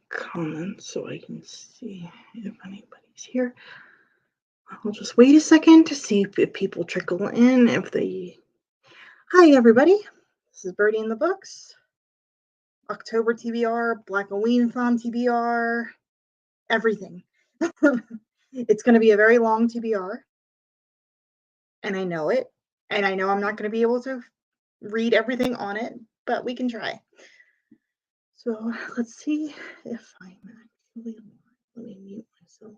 comments so I can see if anybody's here. I'll just wait a second to see if people trickle in. Hi, everybody. This is Birdie in the Books. October TBR, Blackoween-thon TBR, everything. It's going to be a very long TBR, and I know it, and I know I'm not going to be able to read everything on it, but we can try. So let's see if I'm actually on. Let me mute myself.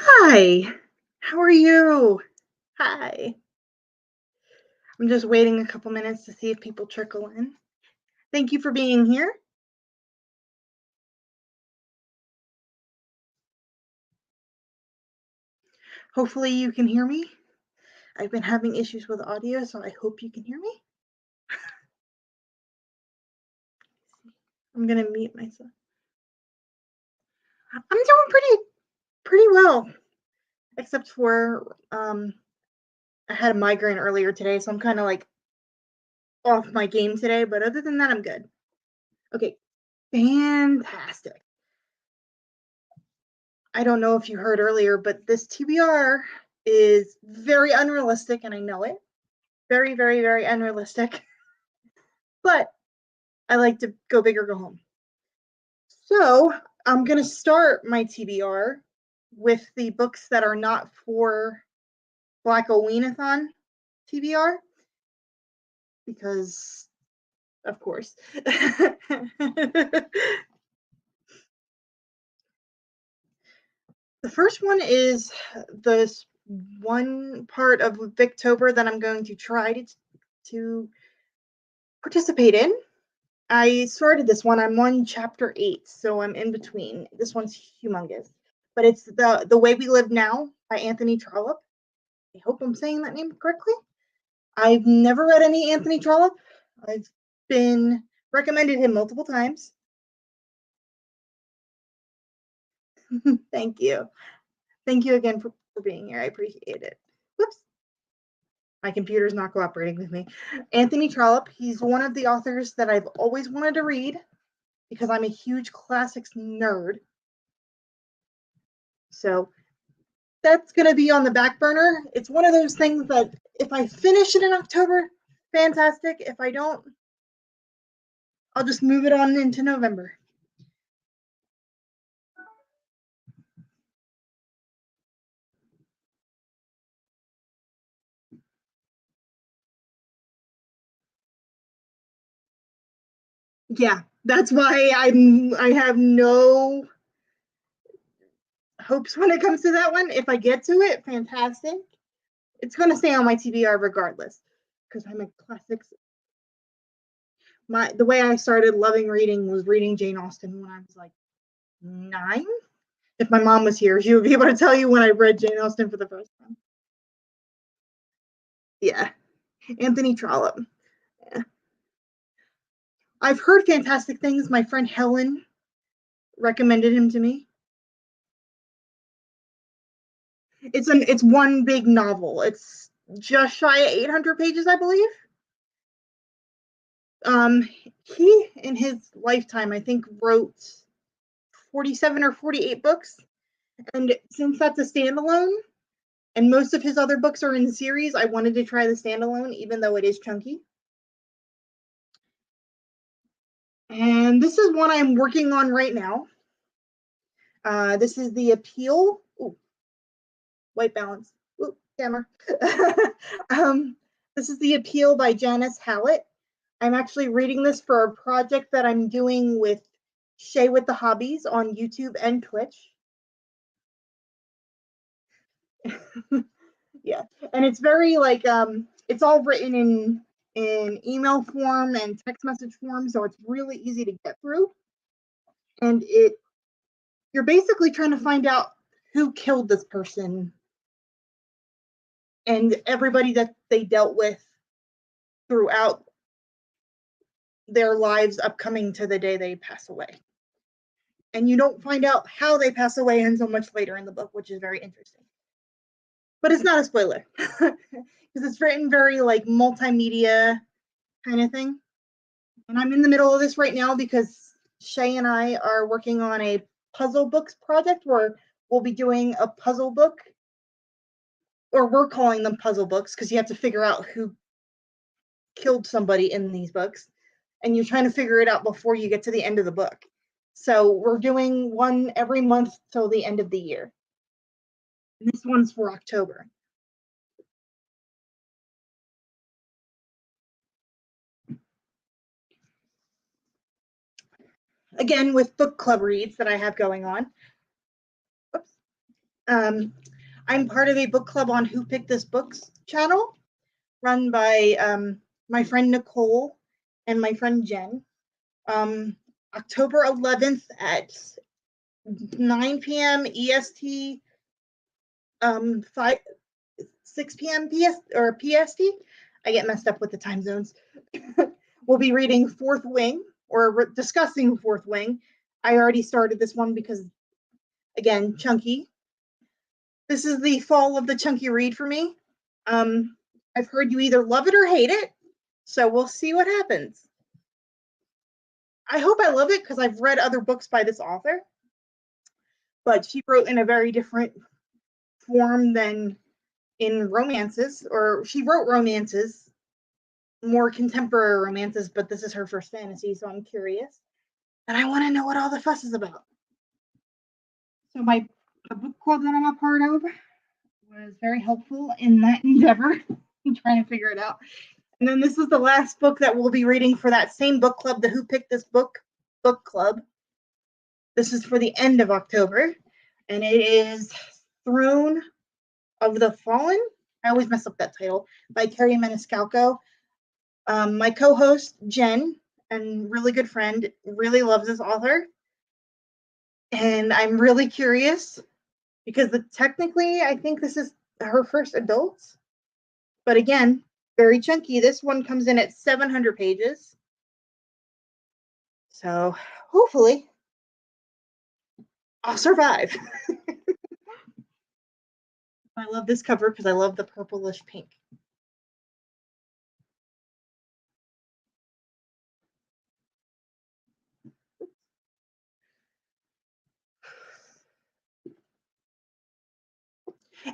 Hi, how are you? Hi. I'm just waiting a couple minutes to see if people trickle in. Thank you for being here. Hopefully you can hear me. I've been having issues with audio, so I hope you can hear me. I'm gonna mute myself. I'm doing pretty well, except for I had a migraine earlier today, so I'm kind of like off my game today, but other than that, I'm good. Okay, fantastic. I don't know if you heard earlier, but this TBR is very unrealistic, and I know it. Very, very, very unrealistic. But I like to go big or go home. So I'm going to start my TBR with the books that are not for Blackoween-a-thon TBR, because, of course. The first one is this one part of Victober that I'm going to try to participate in. I started this one. I'm on chapter 8, so I'm in between. This one's humongous, but it's the Way We Live Now by Anthony Trollope. I hope I'm saying that name correctly. I've never read any Anthony Trollope. I've been recommended him multiple times. Thank you. Thank you again for being here. I appreciate it. Whoops. My computer's not cooperating with me. Anthony Trollope, he's one of the authors that I've always wanted to read because I'm a huge classics nerd. So that's going to be on the back burner. It's one of those things that if I finish it in October, fantastic. If I don't, I'll just move it on into November. Yeah, that's why I have no hopes when it comes to that one. If I get to it, fantastic. It's going to stay on my TBR regardless, because I'm a classics. The way I started loving reading was reading Jane Austen when I was like 9. If my mom was here, she would be able to tell you when I read Jane Austen for the first time. Yeah, Anthony Trollope. Yeah. I've heard fantastic things. My friend Helen recommended him to me. It's one big novel. It's just shy of 800 pages, I believe. He in his lifetime, I think, wrote 47 or 48 books, and since that's a standalone, and most of his other books are in the series, I wanted to try the standalone, even though it is chunky. And this is one I'm working on right now. This is The Appeal. Ooh, white balance. Ooh, camera. This is The Appeal by Janice Hallett. I'm actually reading this for a project that I'm doing with Shay with the Hobbies on YouTube and Twitch. Yeah, and it's very like it's all written in email form and text message form, so it's really easy to get through. And you're basically trying to find out who killed this person and everybody that they dealt with throughout their lives upcoming to the day they pass away. And you don't find out how they pass away until much later in the book, which is very interesting. but it's not a spoiler because it's written very like multimedia kind of thing. And I'm in the middle of this right now because Shay and I are working on a puzzle books project where we'll be doing a puzzle book, or we're calling them puzzle books because you have to figure out who killed somebody in these books, and you're trying to figure it out before you get to the end of the book. So we're doing one every month till the end of the year. And this one's for October. Again, with book club reads that I have going on. Oops. I'm part of a book club on Who Picked This Books channel, run by my friend Nicole and my friend Jen. October 11th at 9 p.m. EST, 6 p.m. PST. I get messed up with the time zones. We'll be reading Fourth Wing, or discussing Fourth Wing. I already started this one because, again, chunky. This is the fall of the chunky read for me. I've heard you either love it or hate it, so we'll see what happens. I hope I love it because I've read other books by this author, but she wrote in a very different form than in romances, or she wrote romances, more contemporary romances, but this is her first fantasy, so I'm curious. And I want to know what all the fuss is about. So the book club that I'm a part of was very helpful in that endeavor, trying to figure it out. And then this is the last book that we'll be reading for that same book club, the Who Picked This Book club. This is for the end of October, and it is Throne of the Fallen. I always mess up that title, by Carrie Maniscalco. My co-host, Jen, and really good friend, really loves this author. And I'm really curious because technically I think this is her first adult. But again, very chunky. This one comes in at 700 pages. So hopefully I'll survive. I love this cover because I love the purplish pink.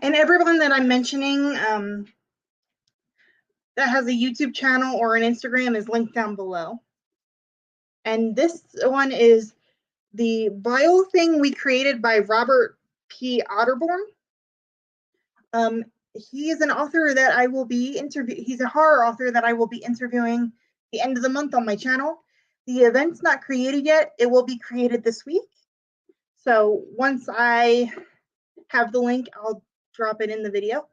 And everyone that I'm mentioning that has a YouTube channel or an Instagram is linked down below. And this one is the bio thing we created by Robert P. Otterborn. He is an author that I will be he's a horror author that I will be interviewing the end of the month on my channel. The event's not created yet. It will be created this week. So once I have the link, I'll drop it in the video.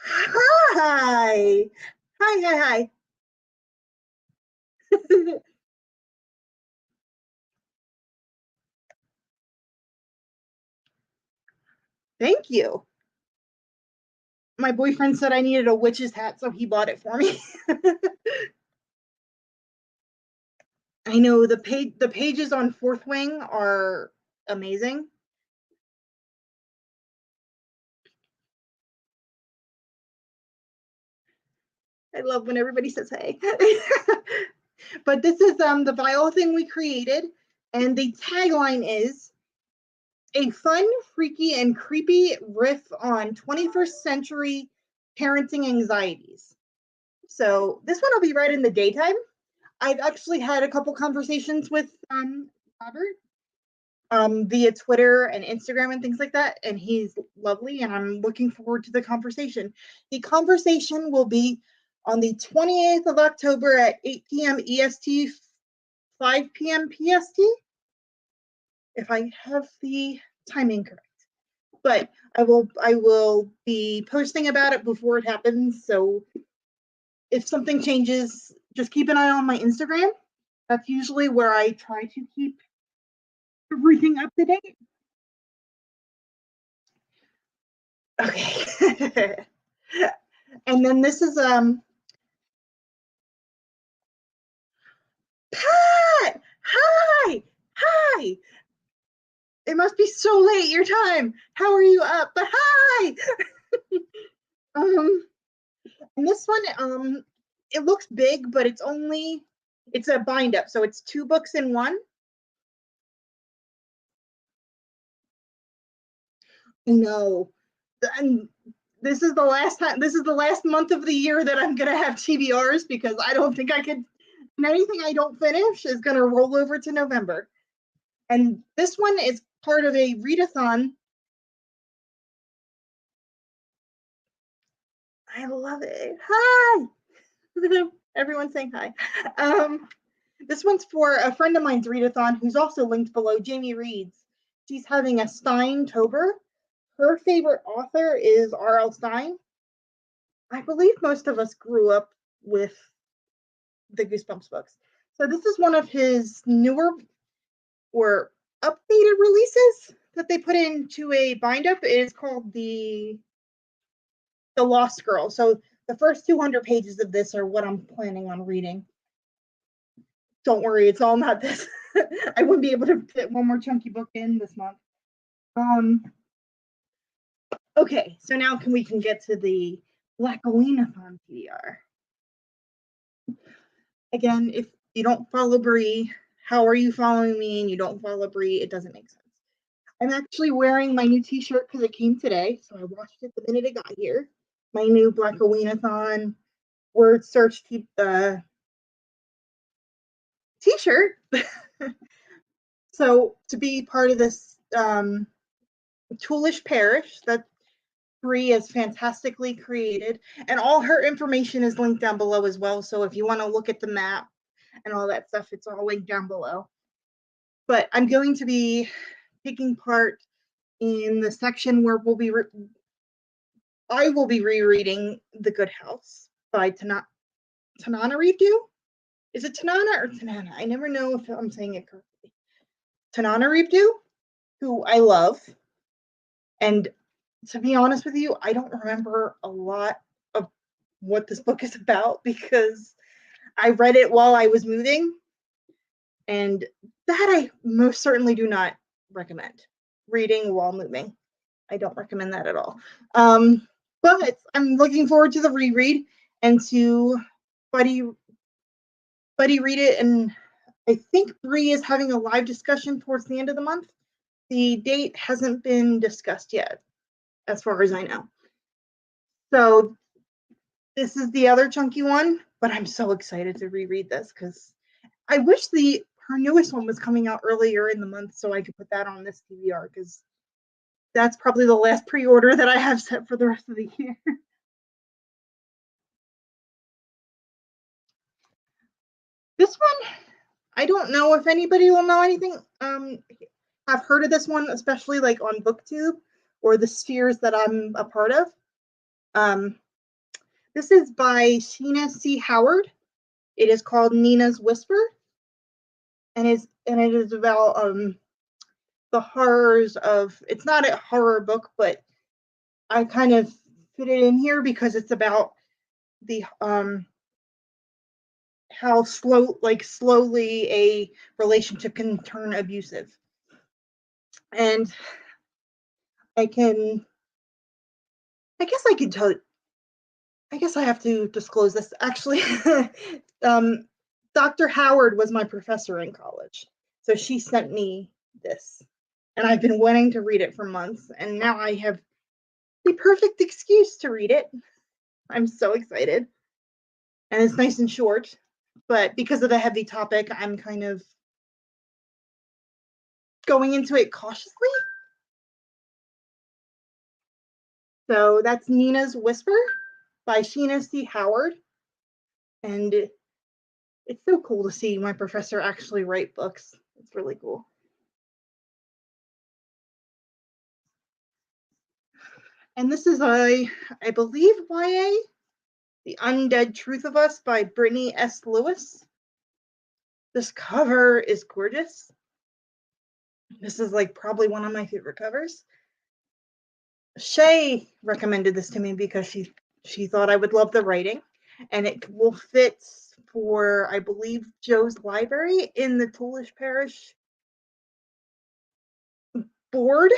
Hi. Hi. Thank you. My boyfriend said I needed a witch's hat, so he bought it for me. I know the pages on Fourth Wing are amazing. I love when everybody says hey. But this is the Viola thing we created, and the tagline is a fun, freaky, and creepy riff on 21st century parenting anxieties. So this one will be read in the daytime. I've actually had a couple conversations with Robert via Twitter and Instagram and things like that, and he's lovely, and I'm looking forward to the conversation. The conversation will be on the 28th of October at 8 p.m. EST, 5 p.m. PST, if I have the timing correct. But I will be posting about it before it happens, so if something changes, just keep an eye on my Instagram. That's usually where I try to keep everything up to date. Okay. And then this is Pat! Hi! It must be so late your time. How are you up? But hi. And this one, it looks big, but it's a bind up, so it's 2 books in one. No, and this is the last month of the year that I'm gonna have TBRs because I don't think I could. And anything I don't finish is gonna roll over to November. And this one is part of a readathon. I love it. Hi, everyone saying hi. This one's for a friend of mine's readathon who's also linked below, Jamie Reeds. She's having a Stein-tober. Her favorite author is R.L. Stein. I believe most of us grew up with the Goosebumps books. So this is one of his newer or updated releases that they put into a bind up. It is called the Lost Girl. So the first 200 pages of this are what I'm planning on reading. Don't worry, it's all not this. I wouldn't be able to fit one more chunky book in this month. Okay, so now we can get to the Blackoween-a-thon TBR. Again, if you don't follow Bree, how are you following me and you don't follow Bree? It doesn't make sense. I'm actually wearing my new t-shirt because it came today, so I washed it the minute it got here. My new Blackoween-a-thon word search t-shirt. So to be part of this Toulas Parish that Bree is fantastically created, and all her information is linked down below as well. So if you want to look at the map and all that stuff, it's all linked down below. But I'm going to be taking part in the section where I will be rereading The Good House by Tananarive. Is it Tanana or Tanana? I never know if I'm saying it correctly. Tananarive, who I love. And to be honest with you, I don't remember a lot of what this book is about because I read it while I was moving. And that I most certainly do not recommend. Reading while moving. I don't recommend that at all. But I'm looking forward to the reread and to buddy read it. And I think Bree is having a live discussion towards the end of the month. The date hasn't been discussed yet, as far as I know. So this is the other chunky one, but I'm so excited to reread this because I wish her newest one was coming out earlier in the month so I could put that on this TBR because that's probably the last pre-order that I have set for the rest of the year. This one, I don't know if anybody will know anything. I've heard of this one, especially like on BookTube or the spheres that I'm a part of. This is by Sheena C. Howard. It is called Nina's Whisper, and it is about the horrors of. It's not a horror book, but I kind of fit it in here because it's about the how slowly a relationship can turn abusive. And I guess I can tell. I guess I have to disclose this. Actually, Dr. Howard was my professor in college, so she sent me this, and I've been wanting to read it for months, and now I have the perfect excuse to read it. I'm so excited, and it's nice and short, but because of the heavy topic, I'm kind of going into it cautiously. So that's Nina's Whisper by Sheena C. Howard. And it's so cool to see my professor actually write books. It's really cool. And this is I believe, YA, The Undead Truth of Us by Brittney S. Lewis. This cover is gorgeous. This is like probably one of my favorite covers. Shay recommended this to me because she thought I would love the writing, and it will fit for, I believe, Joe's library in the Toulas Parish bored.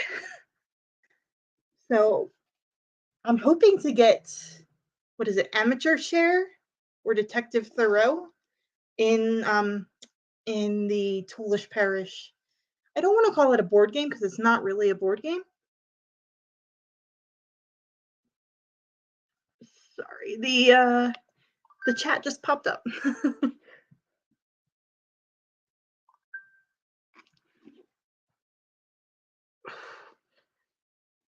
So I'm hoping to get, what is it, Amateur Share or Detective Thoreau in the Toulas Parish. I don't want to call it a board game because it's not really a board game. Sorry, the chat just popped up.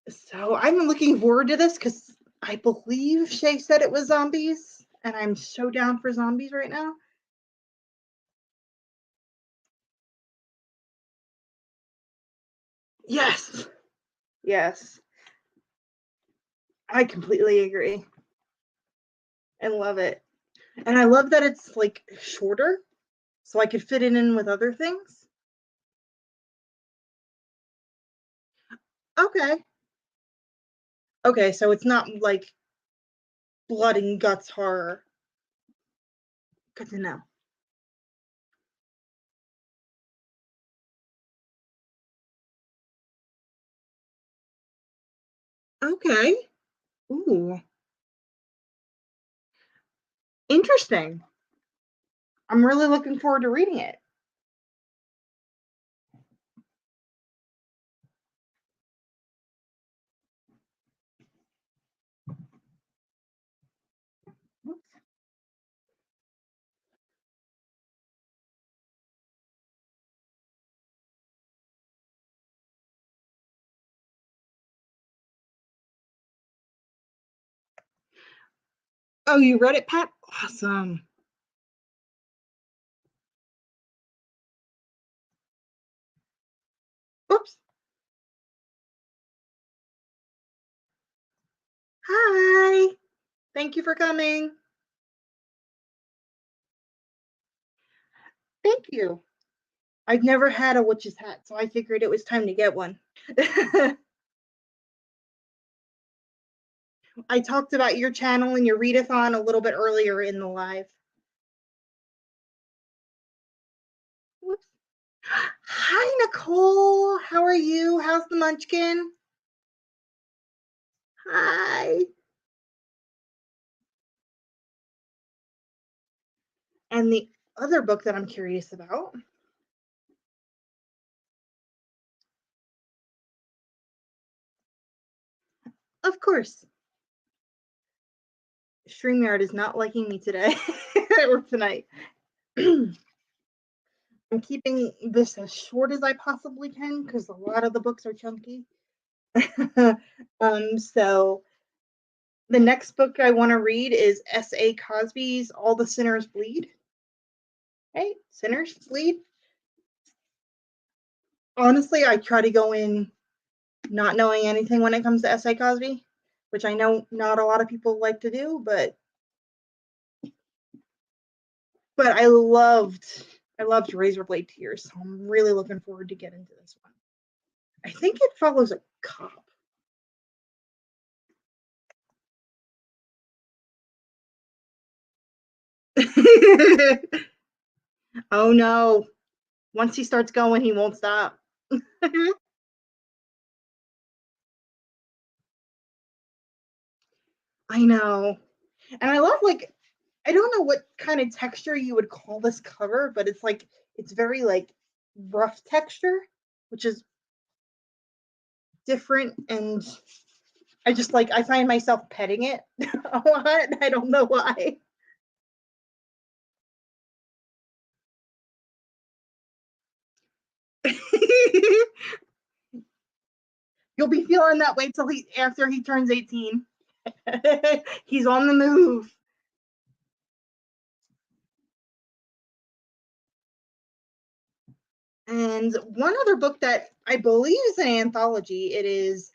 So I'm looking forward to this because I believe Shay said it was zombies, and I'm so down for zombies right now. Yes. Yes. I completely agree. I love it. And I love that it's like shorter, so I could fit it in with other things. Okay. Okay, so it's not like blood and guts horror. Good to know. Okay. Ooh. Interesting. I'm really looking forward to reading it. Oh, you read it, Pat? Awesome. Oops. Hi. Thank you for coming. Thank you. I've never had a witch's hat, so I figured it was time to get one. I talked about your channel and your readathon a little bit earlier in the live. Whoops. Hi, Nicole. How are you? How's the munchkin? Hi. And the other book that I'm curious about. Of course. StreamYard is not liking me today or tonight. I'm keeping this as short as I possibly can because a lot of the books are chunky. So the next book I want to read is S.A. Cosby's All the Sinners Bleed. Hey, Sinners Bleed? Honestly, I try to go in not knowing anything when it comes to S.A. Cosby, which I know not a lot of people like to do, but I loved Razorblade Tears, so I'm really looking forward to get into this one. I think it follows a cop. Oh no. Once he starts going, he won't stop. I know. And I love, like, I don't know what kind of texture you would call this cover, but it's very like rough texture, which is different, and I find myself petting it a lot. I don't know why. You'll be feeling that way till after he turns 18. He's on the move. And one other book that I believe is an anthology, it is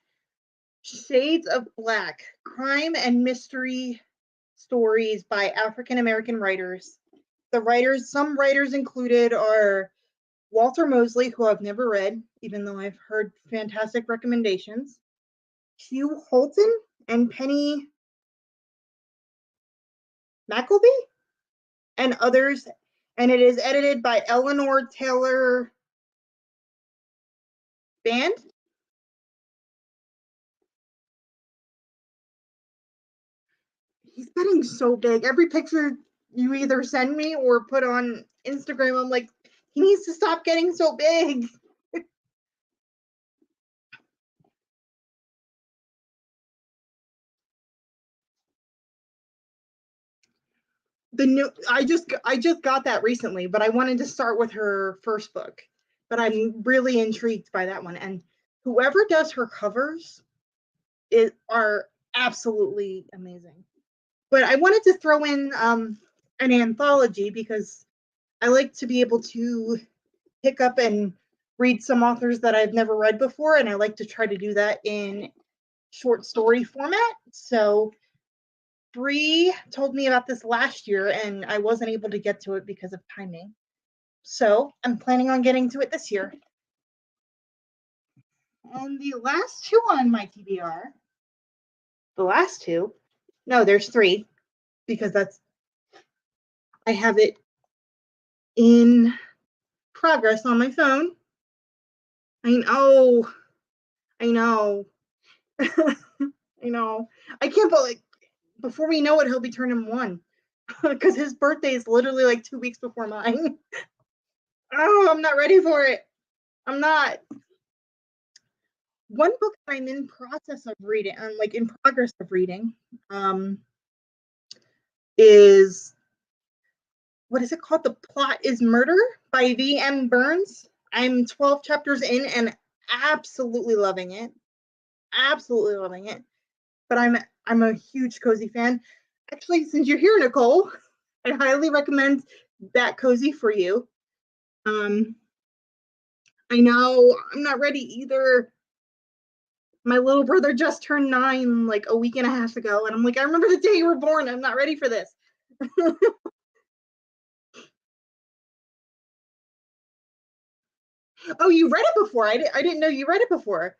Shades of Black, Crime and Mystery Stories by African American writers. Some writers included are Walter Mosley, who I've never read, even though I've heard fantastic recommendations, Hugh Holton, and Penny McElby, and others. And it is edited by Eleanor Taylor Band. He's getting so big. Every picture you either send me or put on Instagram, I'm like, he needs to stop getting so big. I just got that recently, but I wanted to start with her first book. But I'm really intrigued by that one. And whoever does her covers are absolutely amazing. But I wanted to throw in an anthology because I like to be able to pick up and read some authors that I've never read before, and I like to try to do that in short story format. So Bree told me about this last year, and I wasn't able to get to it because of timing. So I'm planning on getting to it this year. And the last two on my TBR, the last two, no, there's three because I have it in progress on my phone. I know. I know. I can't believe before we know it, he'll be turning 1 because his birthday is literally like 2 weeks before mine. Oh, I'm not ready for it. I'm not. One book I'm in process of reading, I'm like in progress of reading, is what is it called? The Plot is Murder by V.M. Burns. I'm 12 chapters in and absolutely loving it. Absolutely loving it. But I'm a huge cozy fan. Actually, since you're here, Nicole, I highly recommend That Cozy for You. I know I'm not ready either. My little brother just turned 9 like a week and a half ago, and I'm like, I remember the day you were born. I'm not ready for this. Oh, you read it before? I didn't know you read it before.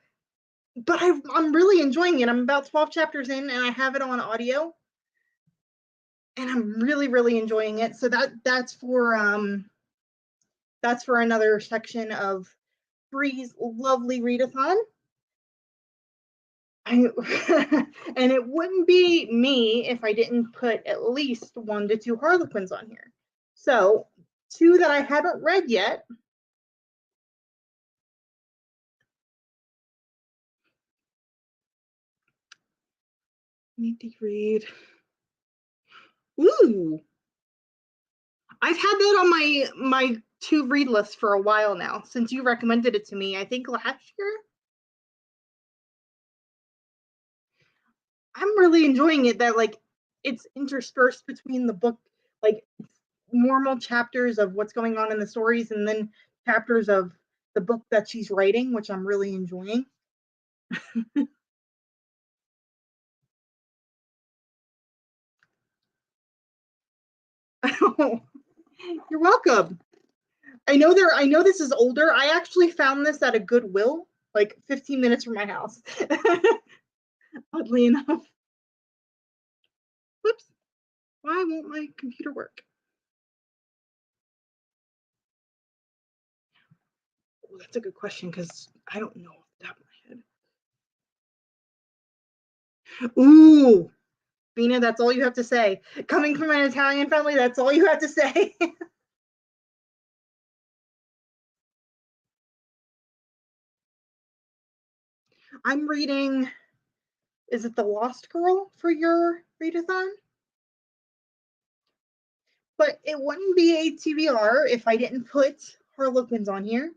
But I'm really enjoying it. I'm about 12 chapters in, and I have it on audio, and I'm really really enjoying it. So that's for another section of Bree's lovely readathon. And it wouldn't be me if I didn't put at least 1 to 2 Harlequins on here. So 2 that I haven't read yet. Need to read. Ooh, I've had that on my to read list for a while now since you recommended it to me. I think last year. I'm really enjoying it. That like it's interspersed between the book, like normal chapters of what's going on in the stories, and then chapters of the book that she's writing, which I'm really enjoying. You're welcome. I know this is older. I actually found this at a Goodwill, like 15 minutes from my house. Oddly enough. Whoops. Why won't my computer work? Oh, that's a good question because I don't know off the top of my head. Ooh, Bina, that's all you have to say. Coming from an Italian family, that's all you have to say. I'm reading, is it The Lost Girl for your readathon? But it wouldn't be a TBR if I didn't put Harlequins on here.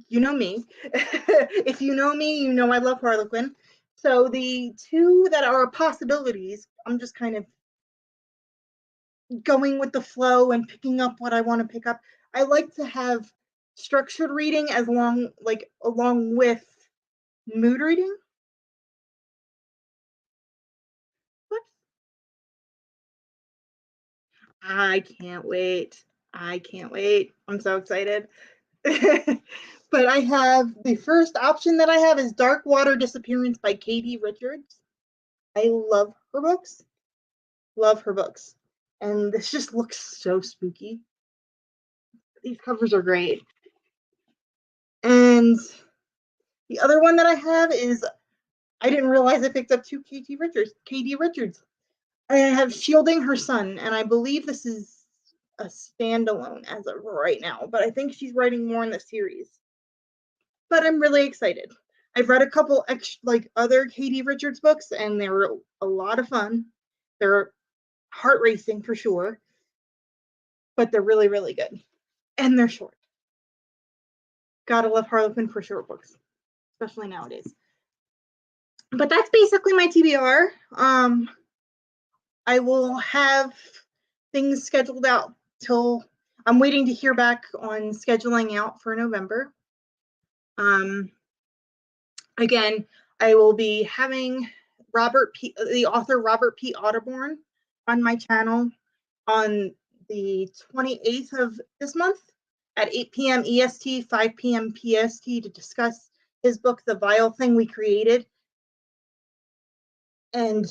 You know me. If you know me, you know I love Harlequin. So the 2 that are possibilities, I'm just kind of going with the flow and picking up what I want to pick up. I like to have structured reading along with mood reading. Whoops. I can't wait. I can't wait. I'm so excited. But I have the first option that I have is Dark Water Disappearance by Katie Richards. I love her books. Love her books. And this just looks so spooky. These covers are great. And the other one that I have is I didn't realize I picked up two KD Richards. I have Shielding Her Son, and I believe this is a standalone as of right now, but I think she's writing more in the series. But I'm really excited. I've read a couple other KD Richards books, and they were a lot of fun. They're heart racing for sure, but they're really, really good. And they're short. Gotta love Harlequin for short books, especially nowadays. But that's basically my TBR. I will have things scheduled out till I'm waiting to hear back on scheduling out for November. Again, I will be having the author Robert P. Otterborn on my channel on the 28th of this month at 8 p.m. EST, 5 p.m. PST to discuss his book, The Vile Thing We Created. And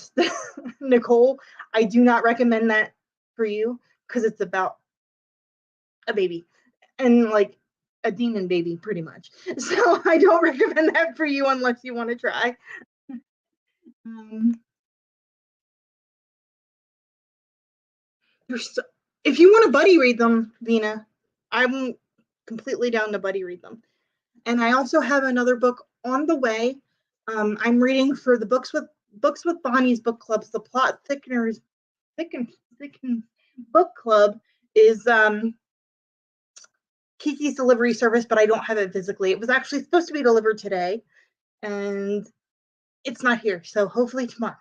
Nicole, I do not recommend that for you because it's about a baby and like a demon baby, pretty much. So I don't recommend that for you unless you want to try. If you want to buddy read them, Vina, I'm completely down to buddy read them. And I also have another book on the way. I'm reading for the Books with Bonnie's book clubs. The Plot Thickeners book club is Kiki's delivery service, but I don't have it physically. It was actually supposed to be delivered today, and it's not here. So hopefully tomorrow.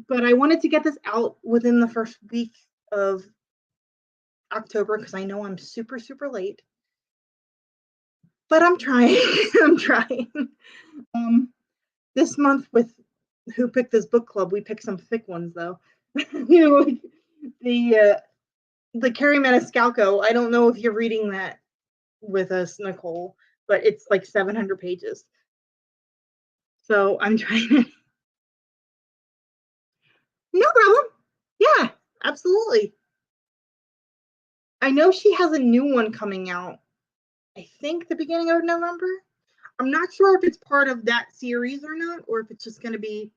But I wanted to get this out within the first week of October because I know I'm super, super late. But I'm trying. I'm trying. This month with Who Picked This Book Club, we picked some thick ones though. You know, like the Carrie Maniscalco. I don't know if you're reading that with us, Nicole, but it's like 700 pages. So I'm trying to. No problem. Yeah, absolutely. I know she has a new one coming out. I think the beginning of November. I'm not sure if it's part of that series or not, or if it's just going to be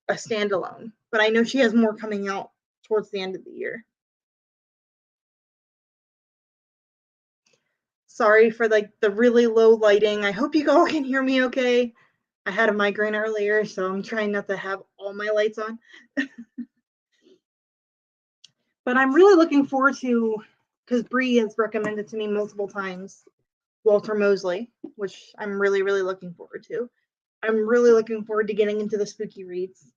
a standalone. But I know she has more coming out towards the end of the year. Sorry for like the really low lighting. I hope you all can hear me okay. I had a migraine earlier, so I'm trying not to have all my lights on. But I'm really looking forward to, because Bree has recommended to me multiple times, Walter Mosley, which I'm really, really looking forward to. I'm really looking forward to getting into the spooky reads.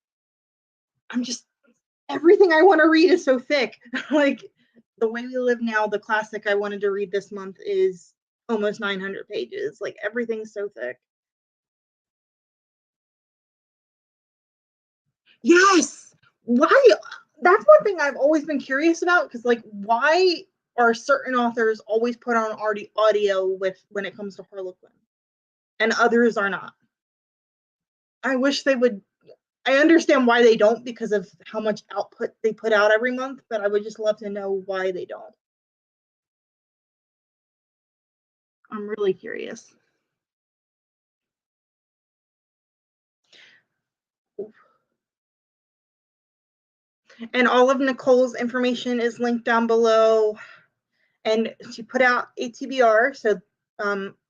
Everything I want to read is so thick. Like The Way We Live Now, the classic I wanted to read this month, is almost 900 pages. Like everything's so thick. Yes. Why? That's one thing I've always been curious about, because like why are certain authors always put on audio with when it comes to Harlequin and others are not? I wish they would. I understand why they don't because of how much output they put out every month, but I would just love to know why they don't. I'm really curious. And all of Nicole's information is linked down below. And she put out a TBR. So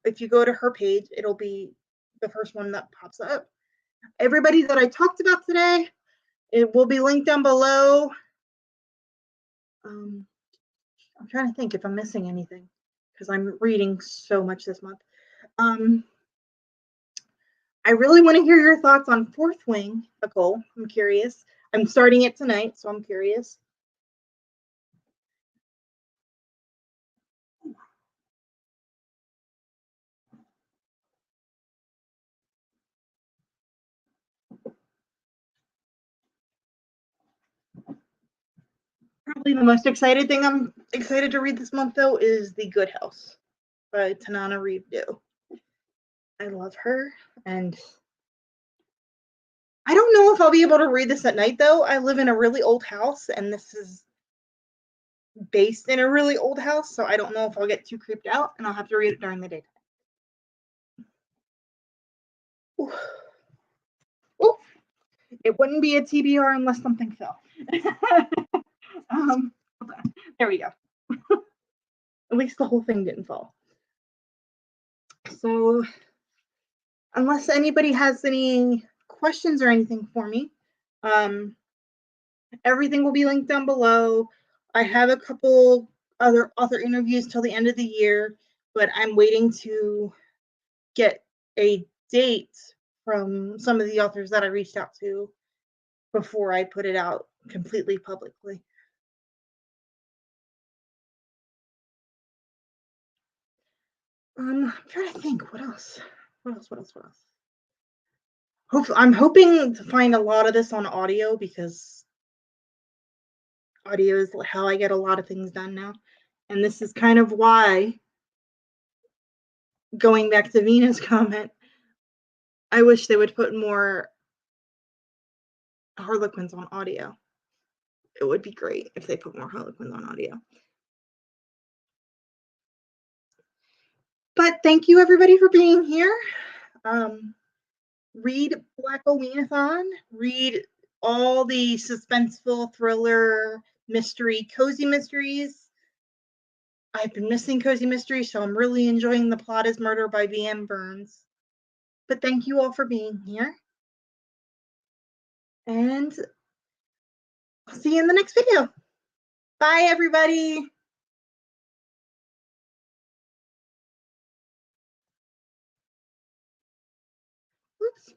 if you go to her page, it'll be the first one that pops up. Everybody that I talked about today, it will be linked down below. I'm trying to think if I'm missing anything because I'm reading so much this month. I really want to hear your thoughts on Fourth Wing, Nicole. I'm curious. I'm starting it tonight, so I'm curious. Probably the most excited thing I'm excited to read this month, though, is The Good House by Tanana Reeve-Dew. I love her, and I don't know if I'll be able to read this at night, though. I live in a really old house, and this is based in a really old house, so I don't know if I'll get too creeped out, and I'll have to read it during the daytime. It wouldn't be a TBR unless something fell. Hold on. There we go. At least the whole thing didn't fall. So, unless anybody has any questions or anything for me, everything will be linked down below. I have a couple other author interviews till the end of the year, but I'm waiting to get a date from some of the authors that I reached out to before I put it out completely publicly. I'm trying to think, what else? I'm hoping to find a lot of this on audio, because audio is how I get a lot of things done now. And this is kind of why, going back to Vina's comment, I wish they would put more Harlequins on audio. It would be great if they put more Harlequins on audio. But thank you, everybody, for being here. Read Blackoweenathon. Read all the suspenseful, thriller, mystery, cozy mysteries. I've been missing cozy mysteries, so I'm really enjoying The Plot is Murder by V.M. Burns. But thank you all for being here. And I'll see you in the next video. Bye, everybody. Oops.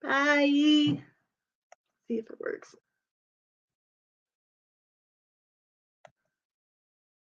Bye. See if it works.